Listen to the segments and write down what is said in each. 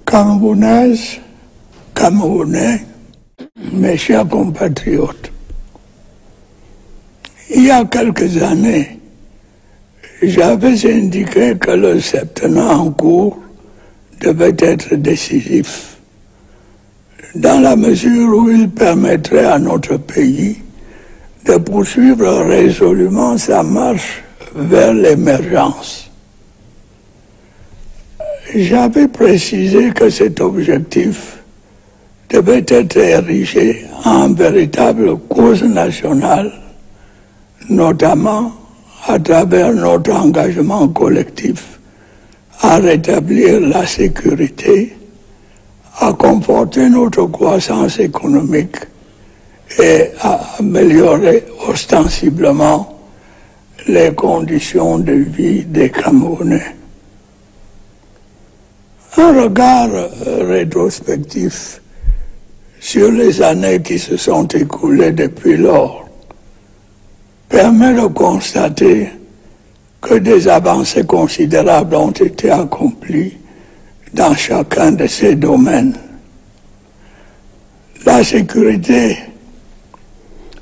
Camerounaises, Camerounais, mes chers compatriotes, il y a quelques années, j'avais indiqué que le septennat en cours devait être décisif, dans la mesure où il permettrait à notre pays de poursuivre résolument sa marche vers l'émergence. J'avais précisé que cet objectif devait être érigé en véritable cause nationale, notamment à travers notre engagement collectif à rétablir la sécurité, à conforter notre croissance économique et à améliorer ostensiblement les conditions de vie des Camerounais. Un regard rétrospectif sur les années qui se sont écoulées depuis lors permet de constater que des avancées considérables ont été accomplies dans chacun de ces domaines. La sécurité,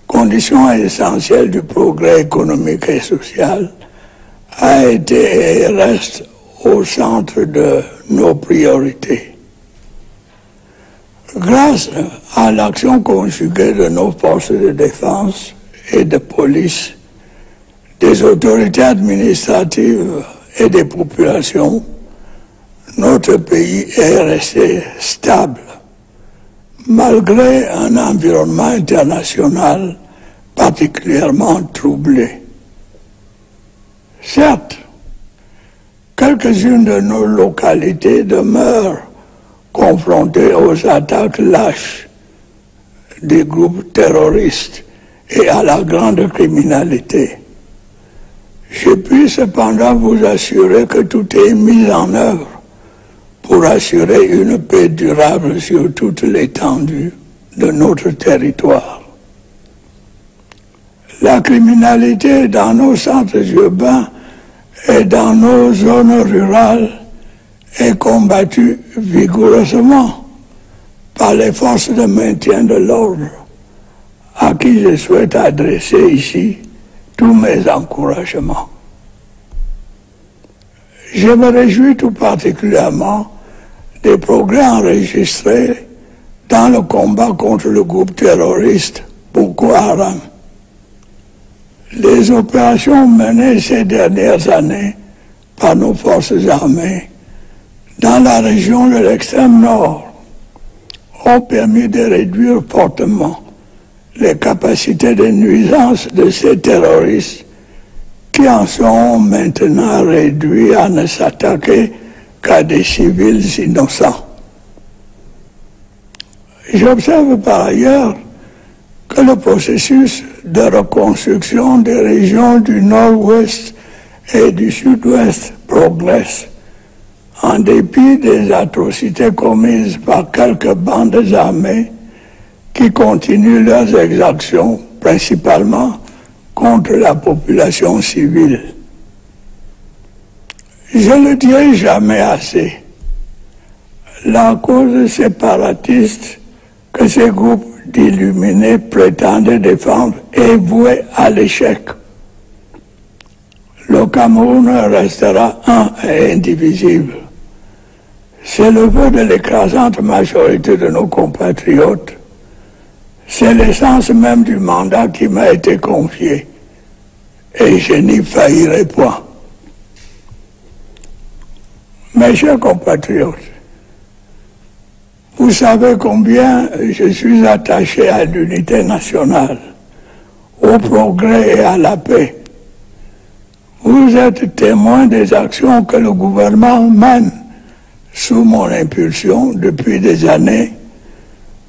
condition essentielle du progrès économique et social, a été et reste au centre de nos priorités. Grâce à l'action conjuguée de nos forces de défense et de police, des autorités administratives et des populations, notre pays est resté stable, malgré un environnement international particulièrement troublé. Certes, quelques-unes de nos localités demeurent confrontées aux attaques lâches des groupes terroristes et à la grande criminalité. Je puis cependant vous assurer que tout est mis en œuvre pour assurer une paix durable sur toute l'étendue de notre territoire. La criminalité dans nos centres urbains et dans nos zones rurales est combattue vigoureusement par les forces de maintien de l'ordre, à qui je souhaite adresser ici tous mes encouragements. Je me réjouis tout particulièrement des progrès enregistrés dans le combat contre le groupe terroriste Boko Haram. Les opérations menées ces dernières années par nos forces armées dans la région de l'extrême nord ont permis de réduire fortement les capacités de nuisance de ces terroristes qui en sont maintenant réduits à ne s'attaquer qu'à des civils innocents. J'observe par ailleurs que le processus de reconstruction des régions du nord-ouest et du sud-ouest progresse, en dépit des atrocités commises par quelques bandes armées qui continuent leurs exactions, principalement contre la population civile. Je ne dirai jamais assez. La cause séparatiste que ces groupes d'illuminés prétendaient défendre est vouée à l'échec. Le Cameroun restera un et indivisible. C'est le vœu de l'écrasante majorité de nos compatriotes. C'est l'essence même du mandat qui m'a été confié. Et je n'y faillirai point. Mes chers compatriotes, vous savez combien je suis attaché à l'unité nationale, au progrès et à la paix. Vous êtes témoin des actions que le gouvernement mène sous mon impulsion depuis des années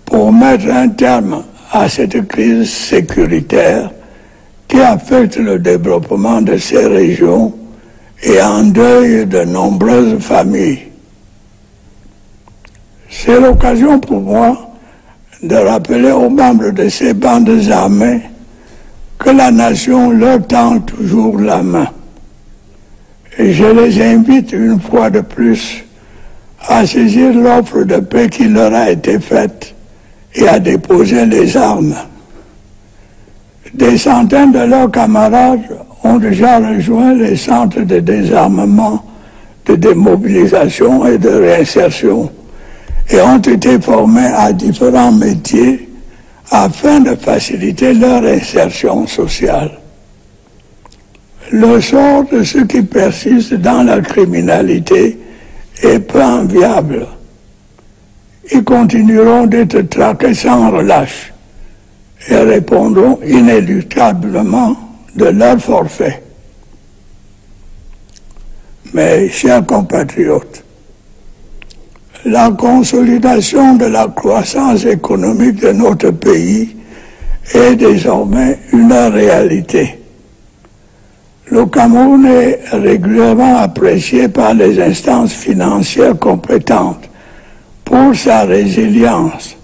pour mettre un terme à cette crise sécuritaire qui affecte le développement de ces régions et endeuille de nombreuses familles. C'est l'occasion pour moi de rappeler aux membres de ces bandes armées que la nation leur tend toujours la main. Et je les invite une fois de plus à saisir l'offre de paix qui leur a été faite et à déposer les armes. Des centaines de leurs camarades ont déjà rejoint les centres de désarmement, de démobilisation et de réinsertion et ont été formés à différents métiers afin de faciliter leur insertion sociale. Le sort de ceux qui persistent dans la criminalité est peu enviable. Ils continueront d'être traqués sans relâche et répondront inéluctablement de leur forfait. Mes chers compatriotes, la consolidation de la croissance économique de notre pays est désormais une réalité. Le Cameroun est régulièrement apprécié par les instances financières compétentes pour sa résilience,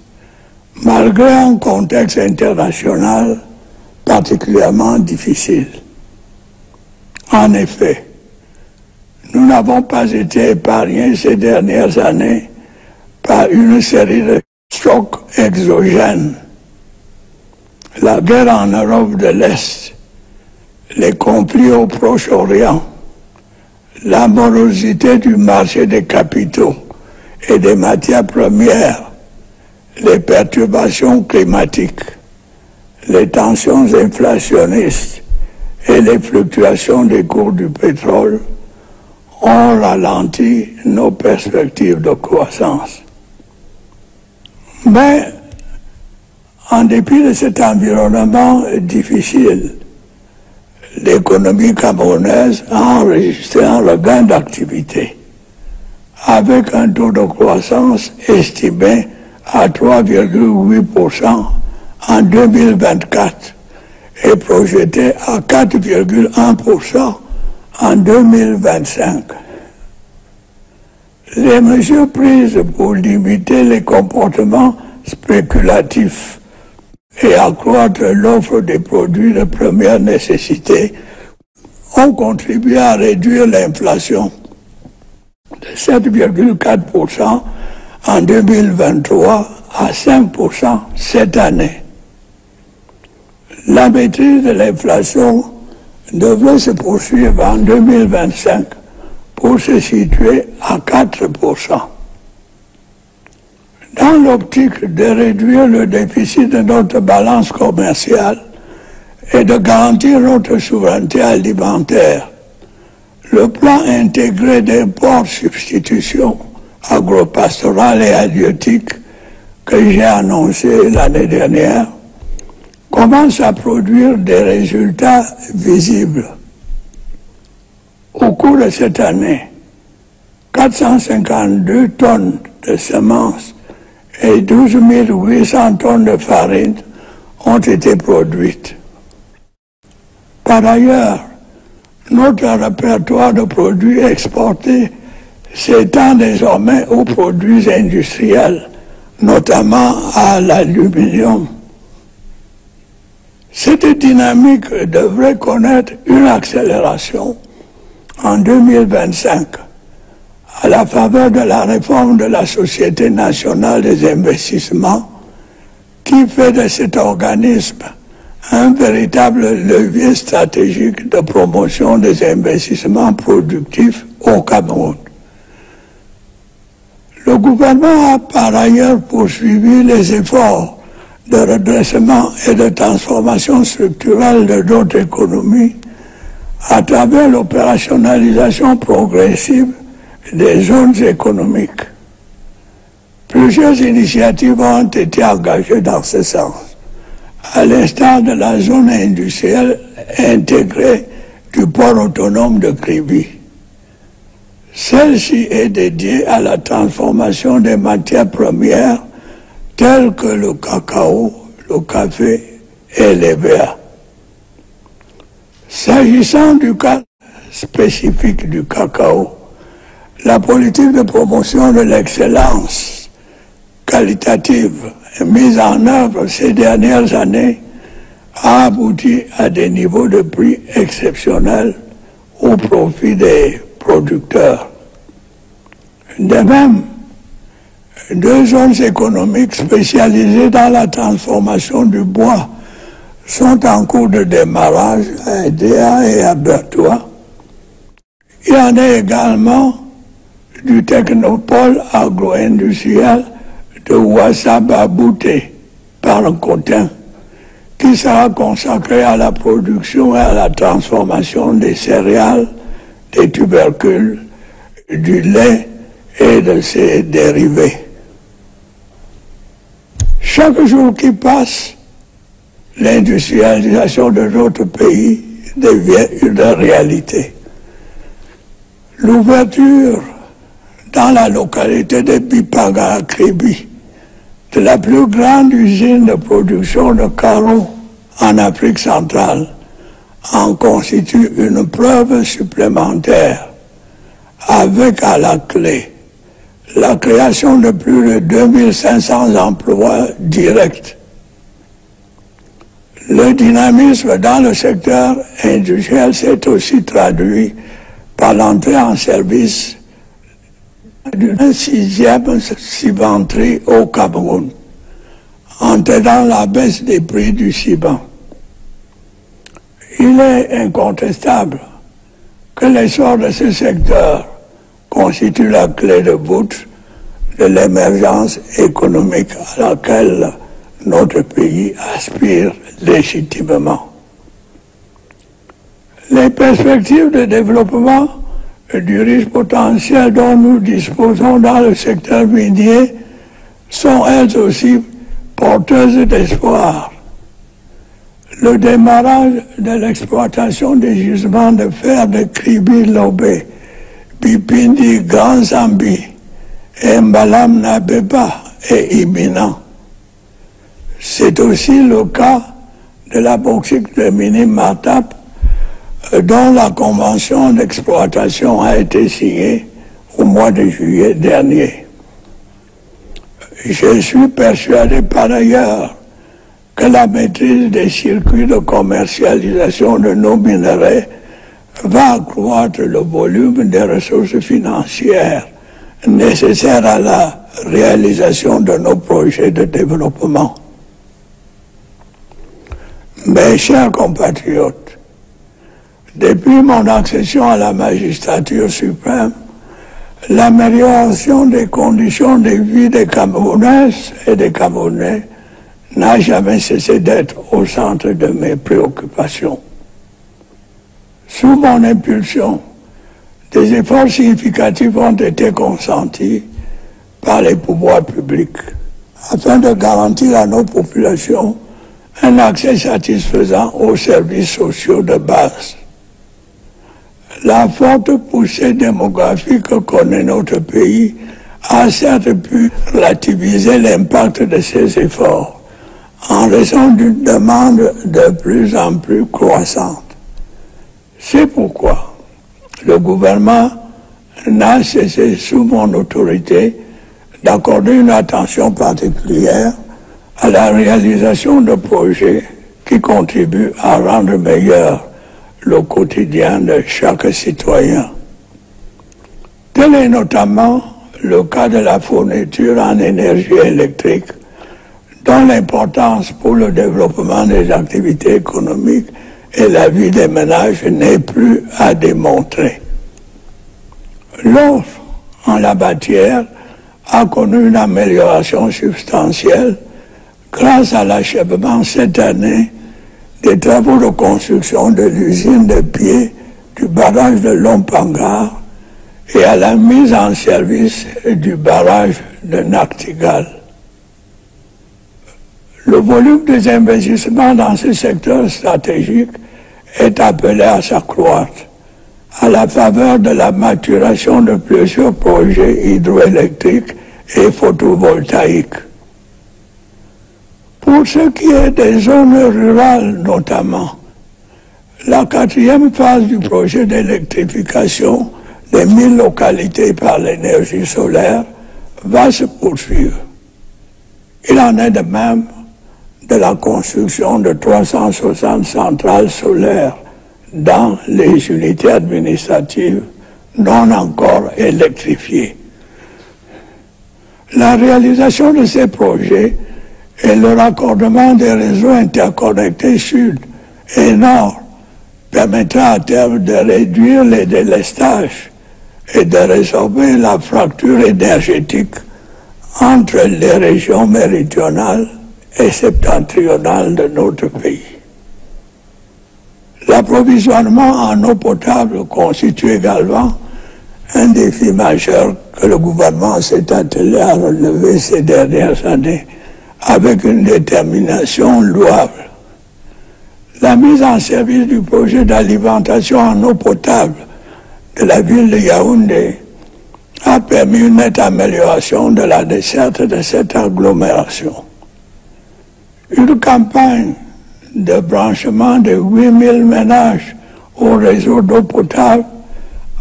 malgré un contexte international particulièrement difficile. En effet, nous n'avons pas été épargnés ces dernières années par une série de chocs exogènes. La guerre en Europe de l'Est, les conflits au Proche-Orient, la morosité du marché des capitaux et des matières premières, les perturbations climatiques, les tensions inflationnistes et les fluctuations des cours du pétrole ont ralenti nos perspectives de croissance. Mais, en dépit de cet environnement difficile, l'économie camerounaise a enregistré un regain d'activité, avec un taux de croissance estimé à 3,8% en 2024 et projeté à 4,1% en 2025. Les mesures prises pour limiter les comportements spéculatifs et accroître l'offre des produits de première nécessité ont contribué à réduire l'inflation de 7,4% en 2023 à 5% cette année. La maîtrise de l'inflation devrait se poursuivre en 2025 pour se situer à 4%. Dans l'optique de réduire le déficit de notre balance commerciale et de garantir notre souveraineté alimentaire, le plan intégré d'import-substitution agropastorale et halieutique que j'ai annoncé l'année dernière commence à produire des résultats visibles. Au cours de cette année, 452 tonnes de semences et 12 800 tonnes de farine ont été produites. Par ailleurs, notre répertoire de produits exportés s'étend désormais aux produits industriels, notamment à l'aluminium. Cette dynamique devrait connaître une accélération en 2025 à la faveur de la réforme de la Société nationale des investissements qui fait de cet organisme un véritable levier stratégique de promotion des investissements productifs au Cameroun. Le gouvernement a par ailleurs poursuivi les efforts de redressement et de transformation structurelle de notre économie à travers l'opérationnalisation progressive des zones économiques. Plusieurs initiatives ont été engagées dans ce sens, à l'instar de la zone industrielle intégrée du port autonome de Kribi. Celle-ci est dédiée à la transformation des matières premières telles que le cacao, le café et les verres. S'agissant du cas spécifique du cacao, la politique de promotion de l'excellence qualitative mise en œuvre ces dernières années a abouti à des niveaux de prix exceptionnels au profit des producteurs. De même, 2 zones économiques spécialisées dans la transformation du bois sont en cours de démarrage à Edea et à Bertois. Il y en a également du technopole agro-industriel de Ouassaba-Bouté par un Cotin, qui sera consacré à la production et à la transformation des céréales, des tubercules, du lait et de ses dérivés. Chaque jour qui passe, l'industrialisation de notre pays devient une réalité. L'ouverture dans la localité de Bipaga à Kribi de la plus grande usine de production de carreaux en Afrique centrale en constitue une preuve supplémentaire, avec à la clé la création de plus de 2500 emplois directs. Le dynamisme dans le secteur industriel s'est aussi traduit par l'entrée en service d'une 6e cimenterie au Cameroun, entraînant la baisse des prix du ciment. Il est incontestable que l'essor de ce secteur constitue la clé de voûte de l'émergence économique à laquelle notre pays aspire légitimement. Les perspectives de développement du riche potentiel dont nous disposons dans le secteur minier sont elles aussi porteuses d'espoir. Le démarrage de l'exploitation des gisements de fer de Kribi-Lobé, Bipindi, Grand Zambi et Mbalam Nabeba est imminent. C'est aussi le cas de la bauxite de Mini-Matap, dont la convention d'exploitation a été signée au mois de juillet dernier. Je suis persuadé par ailleurs que la maîtrise des circuits de commercialisation de nos minerais va accroître le volume des ressources financières nécessaires à la réalisation de nos projets de développement. Mes chers compatriotes, depuis mon accession à la magistrature suprême, l'amélioration des conditions de vie des Camerounaises et des Camerounais n'a jamais cessé d'être au centre de mes préoccupations. Sous mon impulsion, des efforts significatifs ont été consentis par les pouvoirs publics afin de garantir à nos populations un accès satisfaisant aux services sociaux de base. La forte poussée démographique que connaît notre pays a certes pu relativiser l'impact de ces efforts en raison d'une demande de plus en plus croissante. C'est pourquoi le gouvernement n'a cessé, sous mon autorité, d'accorder une attention particulière à la réalisation de projets qui contribuent à rendre meilleur le quotidien de chaque citoyen. Tel est notamment le cas de la fourniture en énergie électrique, dont l'importance pour le développement des activités économiques et la vie des ménages n'est plus à démontrer. L'offre en la matière a connu une amélioration substantielle grâce à l'achèvement cette année des travaux de construction de l'usine de pied du barrage de Lompangar et à la mise en service du barrage de Nachtigal. Le volume des investissements dans ce secteur stratégique est appelé à s'accroître à la faveur de la maturation de plusieurs projets hydroélectriques et photovoltaïques. Pour ce qui est des zones rurales notamment, la 4e phase du projet d'électrification des 1000 localités par l'énergie solaire va se poursuivre. Il en est de même de la construction de 360 centrales solaires dans les unités administratives non encore électrifiées. La réalisation de ces projets et le raccordement des réseaux interconnectés sud et nord permettra à terme de réduire les délestages et de résorber la fracture énergétique entre les régions méridionales et septentrionales de notre pays. L'approvisionnement en eau potable constitue également un défi majeur que le gouvernement s'est attelé à relever ces dernières années avec une détermination louable. La mise en service du projet d'alimentation en eau potable de la ville de Yaoundé a permis une nette amélioration de la desserte de cette agglomération. Une campagne de branchement de 8000 ménages au réseau d'eau potable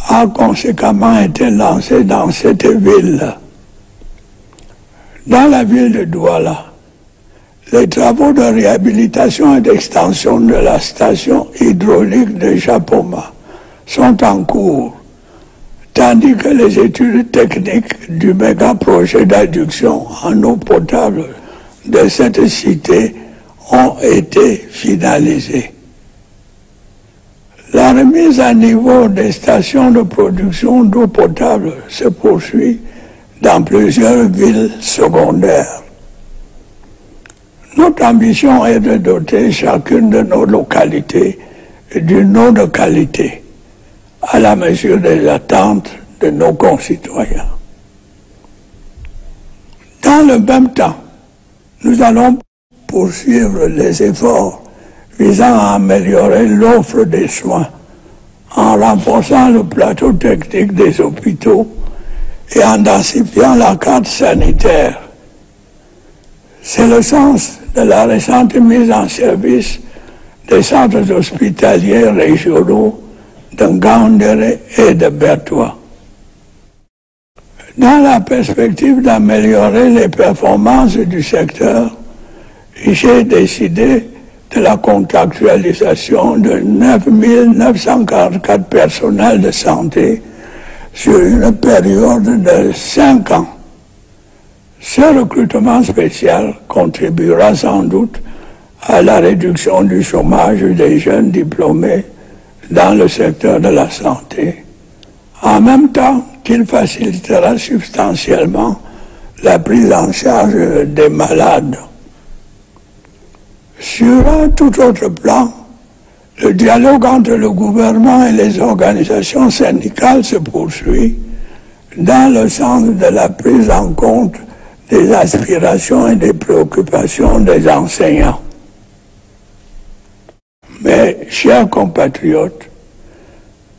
a conséquemment été lancée dans cette ville. Dans la ville de Douala, les travaux de réhabilitation et d'extension de la station hydraulique de Japoma sont en cours, tandis que les études techniques du méga-projet d'adduction en eau potable de cette cité ont été finalisées. La remise à niveau des stations de production d'eau potable se poursuit dans plusieurs villes secondaires. Notre ambition est de doter chacune de nos localités d'une eau de qualité, à la mesure des attentes de nos concitoyens. Dans le même temps, nous allons poursuivre les efforts visant à améliorer l'offre des soins en renforçant le plateau technique des hôpitaux et en densifiant la carte sanitaire. C'est le sens de la récente mise en service des centres hospitaliers régionaux de Ngaoundéré et de Bertoua. Dans la perspective d'améliorer les performances du secteur, j'ai décidé de la contractualisation de 9 944 personnels de santé sur une période de 5 ans. Ce recrutement spécial contribuera sans doute à la réduction du chômage des jeunes diplômés dans le secteur de la santé, en même temps qu'il facilitera substantiellement la prise en charge des malades. Sur un tout autre plan, le dialogue entre le gouvernement et les organisations syndicales se poursuit dans le sens de la prise en compte des aspirations et des préoccupations des enseignants. Mes chers compatriotes,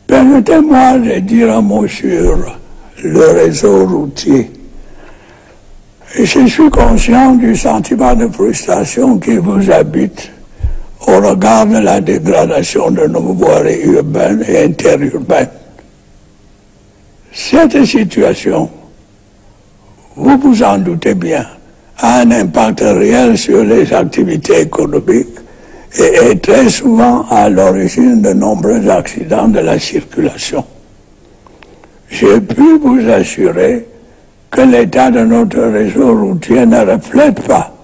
permettez-moi de dire un mot sur le réseau routier. Et je suis conscient du sentiment de frustration qui vous habite au regard de la dégradation de nos voiries urbaines et interurbaines. Cette situation, vous vous en doutez bien, a un impact réel sur les activités économiques et est très souvent à l'origine de nombreux accidents de la circulation. J'ai pu vous assurer que l'état de notre réseau routier ne reflète pas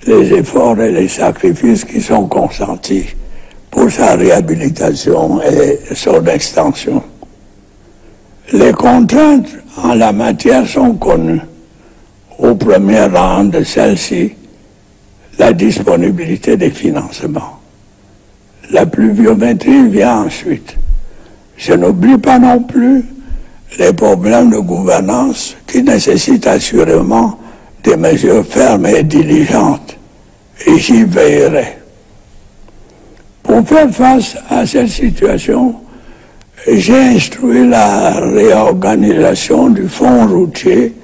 les efforts et les sacrifices qui sont consentis pour sa réhabilitation et son extension. Les contraintes en la matière sont connues. Au premier rang de celle-ci, la disponibilité des financements. La pluviométrie vient ensuite. Je n'oublie pas non plus les problèmes de gouvernance qui nécessitent assurément des mesures fermes et diligentes, et j'y veillerai. Pour faire face à cette situation, j'ai instruit la réorganisation du fonds routier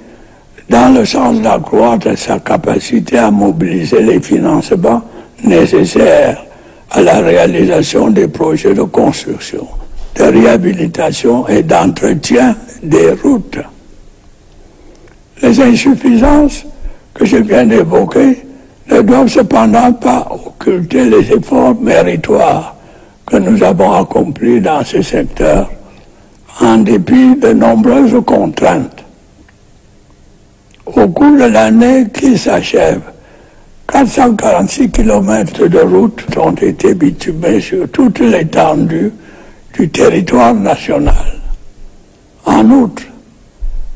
dans le sens d'accroître sa capacité à mobiliser les financements nécessaires à la réalisation des projets de construction, de réhabilitation et d'entretien des routes. Les insuffisances que je viens d'évoquer ne doivent cependant pas occulter les efforts méritoires que nous avons accomplis dans ce secteur, en dépit de nombreuses contraintes. Au cours de l'année qui s'achève, 446 km de routes ont été bitumées sur toute l'étendue du territoire national. En outre,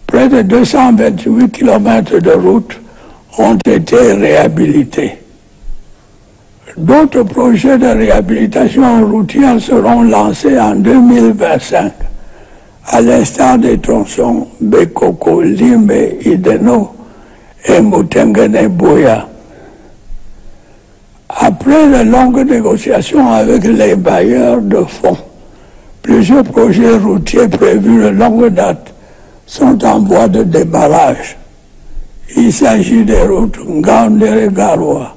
près de 228 km de routes ont été réhabilités. D'autres projets de réhabilitation routière seront lancés en 2025, à l'instar des tronçons Bekoko, Limbe, Ideno et Mutengene-Boya. Après de longues négociations avec les bailleurs de fonds, plusieurs projets routiers prévus de longue date sont en voie de démarrage. Il s'agit des routes Ngaoundéré-Garoua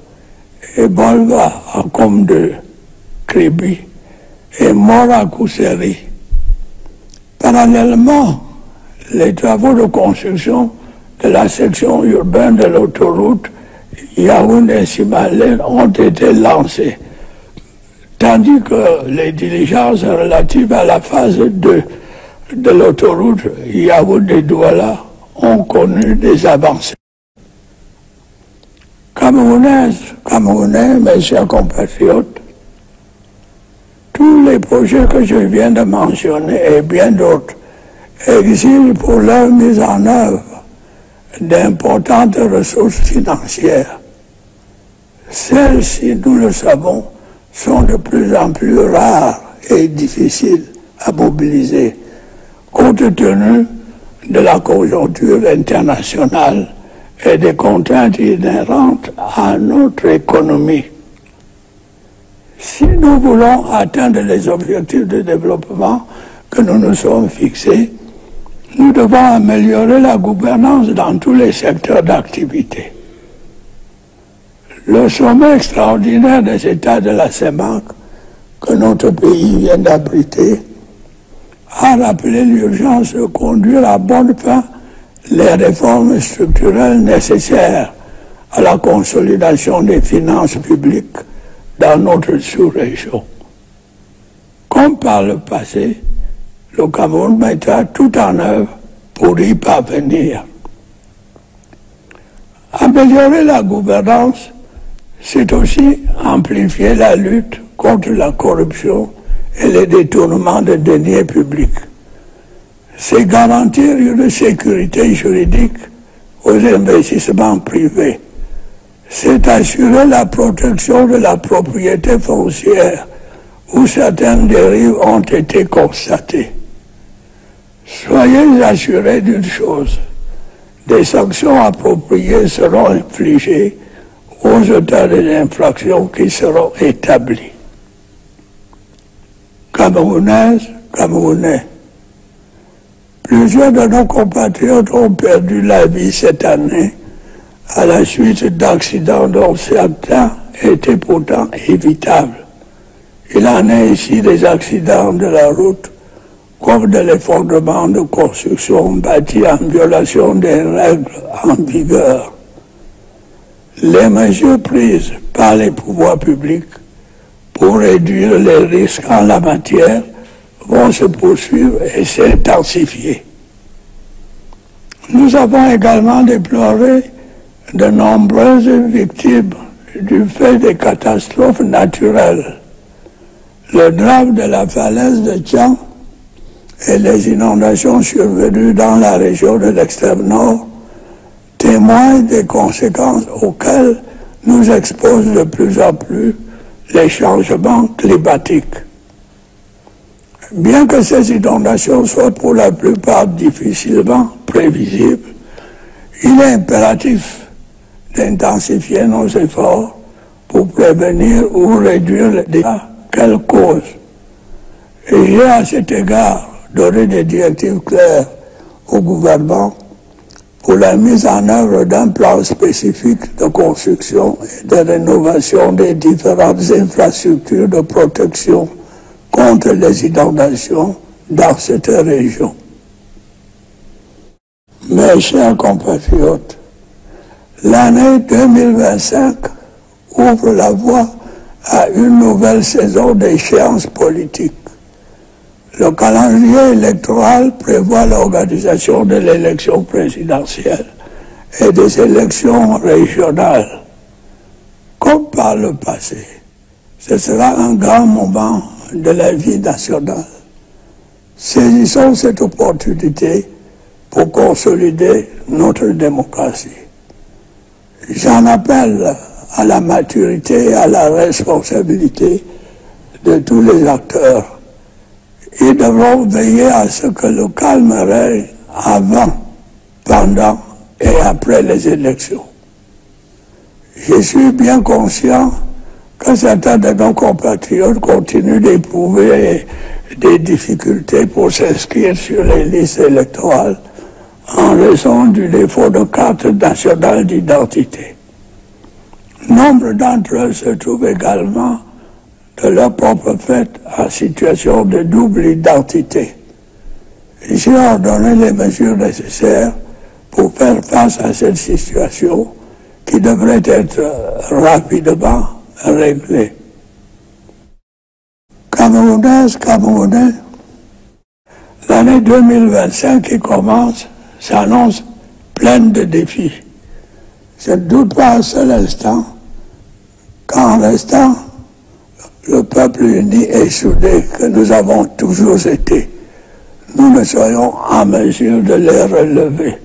et Bolga à Komde, Kribi et Mora-Kousseri. Parallèlement, les travaux de construction de la section urbaine de l'autoroute Yaoundé-Simalène ont été lancés, tandis que les diligences relatives à la phase 2 de l'autoroute Yaoundé-Douala ont connu des avancées. Camerounais, mes chers compatriotes, tous les projets que je viens de mentionner et bien d'autres exigent pour leur mise en œuvre d'importantes ressources financières. Celles-ci, nous le savons, sont de plus en plus rares et difficiles à mobiliser, compte tenu de la conjoncture internationale et des contraintes inhérentes à notre économie. Si nous voulons atteindre les objectifs de développement que nous nous sommes fixés, nous devons améliorer la gouvernance dans tous les secteurs d'activité. Le sommet extraordinaire des États de la CEMAC, que notre pays vient d'abriter, a rappelé l'urgence de conduire à bonne fin les réformes structurelles nécessaires à la consolidation des finances publiques dans notre sous-région. Comme par le passé, le Cameroun mettra tout en œuvre pour y parvenir. Améliorer la gouvernance, c'est aussi amplifier la lutte contre la corruption et les détournements de deniers publics. C'est garantir une sécurité juridique aux investissements privés. C'est assurer la protection de la propriété foncière où certaines dérives ont été constatées. Soyez assurés d'une chose, des sanctions appropriées seront infligées aux auteurs des infractions qui seront établies. Camerounaises, Camerounais, plusieurs de nos compatriotes ont perdu la vie cette année à la suite d'accidents dont certains étaient pourtant évitables. Il en est ici des accidents de la route comme de l'effondrement de constructions bâties en violation des règles en vigueur. Les mesures prises par les pouvoirs publics pour réduire les risques en la matière vont se poursuivre et s'intensifier. Nous avons également déploré de nombreuses victimes du fait des catastrophes naturelles. Le drame de la falaise de Tian et les inondations survenues dans la région de l'extrême nord témoignent des conséquences auxquelles nous exposent de plus en plus les changements climatiques. Bien que ces inondations soient pour la plupart difficilement prévisibles, il est impératif d'intensifier nos efforts pour prévenir ou réduire les dégâts qu'elles causent. Et j'ai à cet égard donné des directives claires au gouvernement pour la mise en œuvre d'un plan spécifique de construction et de rénovation des différentes infrastructures de protection contre les inondations dans cette région. Mes chers compatriotes, l'année 2025 ouvre la voie à une nouvelle saison d'échéances politiques. Le calendrier électoral prévoit l'organisation de l'élection présidentielle et des élections régionales, comme par le passé. Ce sera un grand moment de la vie nationale. Saisissons cette opportunité pour consolider notre démocratie. J'en appelle à la maturité et à la responsabilité de tous les acteurs. Ils devront veiller à ce que le calme règne avant, pendant et après les élections. Je suis bien conscient que certains de nos compatriotes continuent d'éprouver des difficultés pour s'inscrire sur les listes électorales en raison du défaut de carte nationale d'identité. Nombre d'entre eux se trouvent également de leur propre fait en situation de double identité. J'ai ordonné les mesures nécessaires pour faire face à cette situation qui devrait être rapidement réglée. Camerounaises, Camerounais, l'année 2025 qui commence s'annonce pleine de défis. Je ne doute pas un seul instant qu'en restant le peuple uni et soudé que nous avons toujours été, nous ne soyons en mesure de les relever.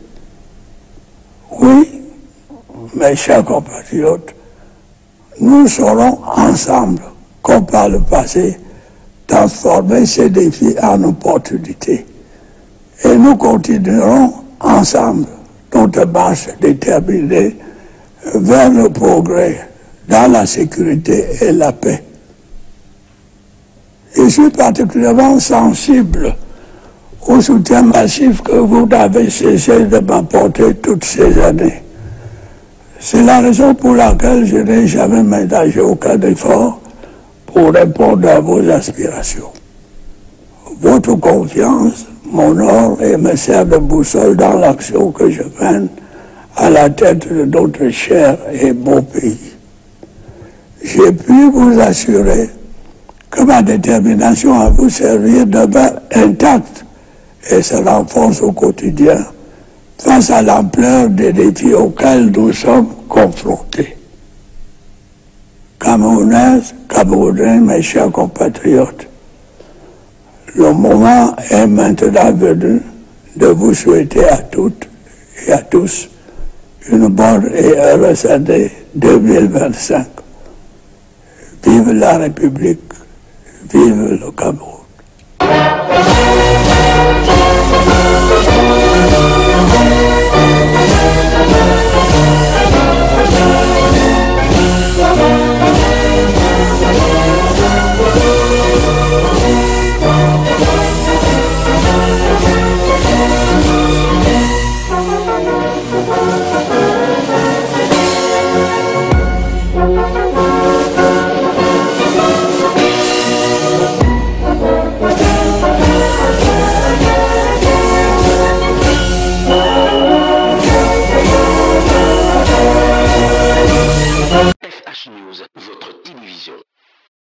Oui, mes chers compatriotes, nous saurons ensemble, comme par le passé, transformer ces défis en opportunités. Et nous continuerons ensemble notre marche déterminée vers le progrès dans la sécurité et la paix. Je suis particulièrement sensible au soutien massif que vous n'avez cessé de m'apporter toutes ces années. C'est la raison pour laquelle je n'ai jamais ménagé aucun effort pour répondre à vos aspirations. Votre confiance m'honore et me sert de boussole dans l'action que je mène à la tête de notre cher et beau pays. J'ai pu vous assurer que ma détermination à vous servir demeure intacte et se renforce au quotidien face à l'ampleur des défis auxquels nous sommes confrontés. Camerounaises, Camerounais, mes chers compatriotes, le moment est maintenant venu de vous souhaiter à toutes et à tous une bonne et heureuse année 2025. Vive la République, vive le Cameroun. FH News, votre télévision.